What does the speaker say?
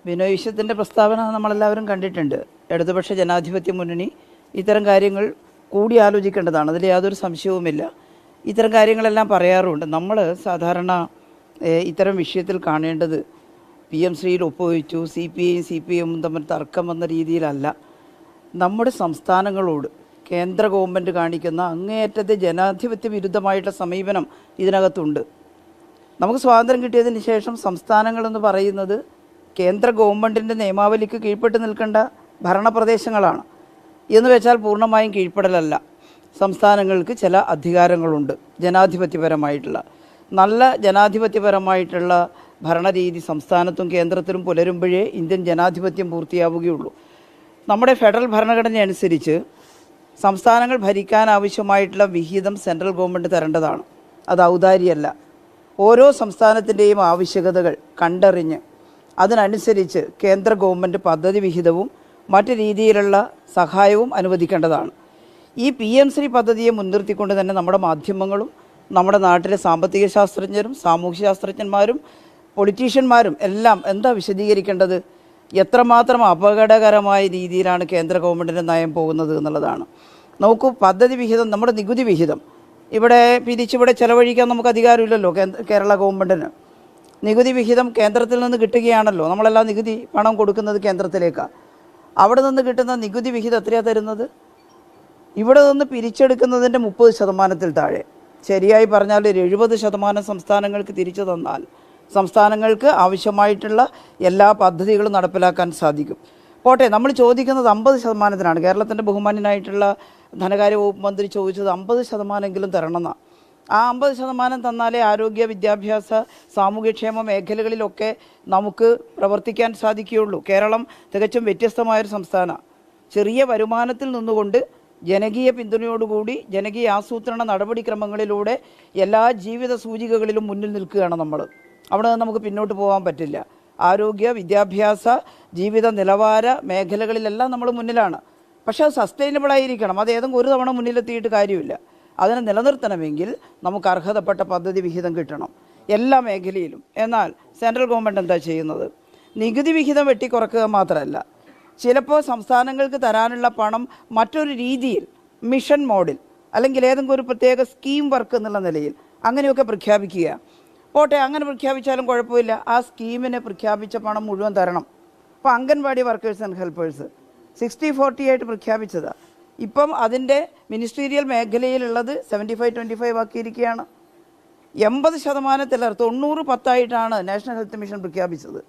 ബിനോയ് വിശ്വത്തിൻ്റെ പ്രസ്താവന നമ്മളെല്ലാവരും കണ്ടിട്ടുണ്ട്. ഇടതുപക്ഷ ജനാധിപത്യ മുന്നണി ഇത്തരം കാര്യങ്ങൾ കൂടി ആലോചിക്കേണ്ടതാണ്, അതിൽ യാതൊരു സംശയവുമില്ല. ഇത്തരം കാര്യങ്ങളെല്ലാം പറയാറുമുണ്ട്. നമ്മൾ സാധാരണ ഇത്തരം വിഷയത്തിൽ കാണേണ്ടത് PM ശ്രീയിൽ ഒപ്പുവെച്ചു, CPIയും CPIഎമ്മും തമ്മിൽ തർക്കം വന്ന രീതിയിലല്ല. നമ്മുടെ സംസ്ഥാനങ്ങളോട് കേന്ദ്ര ഗവൺമെൻറ് കാണിക്കുന്ന അങ്ങേയറ്റത്തെ ജനാധിപത്യ വിരുദ്ധമായിട്ടുള്ള സമീപനം ഇതിനകത്തുണ്ട്. നമുക്ക് സ്വാതന്ത്ര്യം കിട്ടിയതിന് ശേഷം സംസ്ഥാനങ്ങളെന്ന് പറയുന്നത് കേന്ദ്ര ഗവൺമെൻറ്റിൻ്റെ നിയമാവലിക്ക് കീഴ്പ്പെട്ട് നിൽക്കേണ്ട ഭരണപ്രദേശങ്ങളാണ്. എന്ന് വെച്ചാൽ പൂർണ്ണമായും കീഴ്പ്പെടലല്ല. സംസ്ഥാനങ്ങൾക്ക് ചില അധികാരങ്ങളുണ്ട്, ജനാധിപത്യപരമായിട്ടുള്ള നല്ല ജനാധിപത്യപരമായിട്ടുള്ള ഭരണരീതി സംസ്ഥാനത്തും കേന്ദ്രത്തിലും പുലരുമ്പോഴേ ഇന്ത്യൻ ജനാധിപത്യം പൂർത്തിയാവുകയുള്ളൂ. നമ്മുടെ ഫെഡറൽ ഭരണഘടന അനുസരിച്ച് സംസ്ഥാനങ്ങൾ ഭരിക്കാൻ ആവശ്യമായിട്ടുള്ള വിഹിതം സെൻട്രൽ ഗവൺമെൻറ് തരേണ്ടതാണ്. അത് ഔദാര്യമല്ല. ഓരോ സംസ്ഥാനത്തിൻ്റെയും ആവശ്യകതകൾ കണ്ടറിഞ്ഞ് അതിനനുസരിച്ച് കേന്ദ്ര ഗവൺമെൻറ് പദ്ധതി വിഹിതവും മറ്റു രീതിയിലുള്ള സഹായവും അനുവദിക്കേണ്ടതാണ്. ഈ PM ശ്രീ പദ്ധതിയെ മുൻനിർത്തിക്കൊണ്ട് തന്നെ നമ്മുടെ മാധ്യമങ്ങളും നമ്മുടെ നാട്ടിലെ സാമ്പത്തിക ശാസ്ത്രജ്ഞരും സാമൂഹ്യ ശാസ്ത്രജ്ഞന്മാരും പൊളിറ്റീഷ്യന്മാരും എല്ലാം എന്താ വിശദീകരിക്കേണ്ടത്? എത്രമാത്രം അപകടകരമായ രീതിയിലാണ് കേന്ദ്ര ഗവൺമെൻറ്റിൻ്റെ നയം പോകുന്നത് എന്നുള്ളതാണ്. നോക്കൂ, പദ്ധതി വിഹിതം, നമ്മുടെ നികുതി വിഹിതം ഇവിടെ പിരിച്ചിവിടെ ചെലവഴിക്കാൻ നമുക്ക് അധികാരമില്ലല്ലോ. കേരള ഗവൺമെൻറ്റിന് നികുതി വിഹിതം കേന്ദ്രത്തിൽ നിന്ന് കിട്ടുകയാണല്ലോ. നമ്മളെല്ലാം നികുതി പണം കൊടുക്കുന്നത് കേന്ദ്രത്തിലേക്കാണ്. അവിടെ നിന്ന് കിട്ടുന്ന നികുതി വിഹിതം എത്രയാണ് തരുന്നത്? ഇവിടെ നിന്ന് പിരിച്ചെടുക്കുന്നതിൻ്റെ 30% താഴെ. ശരിയായി പറഞ്ഞാൽ ഒരു 70% സംസ്ഥാനങ്ങൾക്ക് തിരിച്ചു തന്നാൽ സംസ്ഥാനങ്ങൾക്ക് ആവശ്യമായിട്ടുള്ള എല്ലാ പദ്ധതികളും നടപ്പിലാക്കാൻ സാധിക്കും. പോട്ടെ, നമ്മൾ ചോദിക്കുന്നത് 50%. കേരളത്തിൻ്റെ ബഹുമാന്യനായിട്ടുള്ള ധനകാര്യ വകുപ്പ് മന്ത്രി ചോദിച്ചത് 50% തരണമെന്നാണ്. ആ 50% തന്നാലേ ആരോഗ്യ, വിദ്യാഭ്യാസ, സാമൂഹ്യക്ഷേമ മേഖലകളിലൊക്കെ നമുക്ക് പ്രവർത്തിക്കാൻ സാധിക്കുകയുള്ളൂ. കേരളം തികച്ചും വ്യത്യസ്തമായൊരു സംസ്ഥാനമാണ്. ചെറിയ വരുമാനത്തിൽ നിന്നുകൊണ്ട് ജനകീയ പിന്തുണയോടുകൂടി ജനകീയ ആസൂത്രണ നടപടിക്രമങ്ങളിലൂടെ എല്ലാ ജീവിത സൂചികകളിലും മുന്നിൽ നിൽക്കുകയാണ് നമ്മൾ. അവിടെ നിന്ന് നമുക്ക് പിന്നോട്ട് പോകാൻ പറ്റില്ല. ആരോഗ്യ, വിദ്യാഭ്യാസ, ജീവിത നിലവാര മേഖലകളിലെല്ലാം നമ്മൾ മുന്നിലാണ്. പക്ഷേ അത് സസ്റ്റൈനബിളായിരിക്കണം. അത് ഏതെങ്കിലും ഒരു തവണ മുന്നിലെത്തിയിട്ട് കാര്യമില്ല. അതിനെ നിലനിർത്തണമെങ്കിൽ നമുക്ക് അർഹതപ്പെട്ട പദ്ധതി വിഹിതം കിട്ടണം എല്ലാ മേഖലയിലും. എന്നാൽ സെൻട്രൽ ഗവൺമെൻറ് എന്താ ചെയ്യുന്നത്? നികുതി വിഹിതം വെട്ടിക്കുറക്കുക മാത്രമല്ല, ചിലപ്പോൾ സംസ്ഥാനങ്ങൾക്ക് തരാനുള്ള പണം മറ്റൊരു രീതിയിൽ മിഷൻ മോഡിൽ അല്ലെങ്കിൽ ഏതെങ്കിലും ഒരു പ്രത്യേക സ്കീം വർക്ക് എന്നുള്ള നിലയിൽ അങ്ങനെയൊക്കെ പ്രഖ്യാപിക്കുക. പോട്ടെ, അങ്ങനെ പ്രഖ്യാപിച്ചാലും കുഴപ്പമില്ല. ആ സ്കീമിന് പ്രഖ്യാപിച്ച പണം മുഴുവൻ തരണം. അപ്പോൾ അംഗൻവാടി വർക്കേഴ്സ് ആൻഡ് ഹെൽപ്പേഴ്സ് 60-40 ആയിട്ട് പ്രഖ്യാപിച്ചതാണ്. ഇപ്പം അതിൻ്റെ മിനിസ്റ്റീരിയൽ മേഖലയിലുള്ളത് 75-25 ആക്കിയിരിക്കുകയാണ്. 80% 90-10 നാഷണൽ ഹെൽത്ത് മിഷൻ പ്രഖ്യാപിച്ചത്.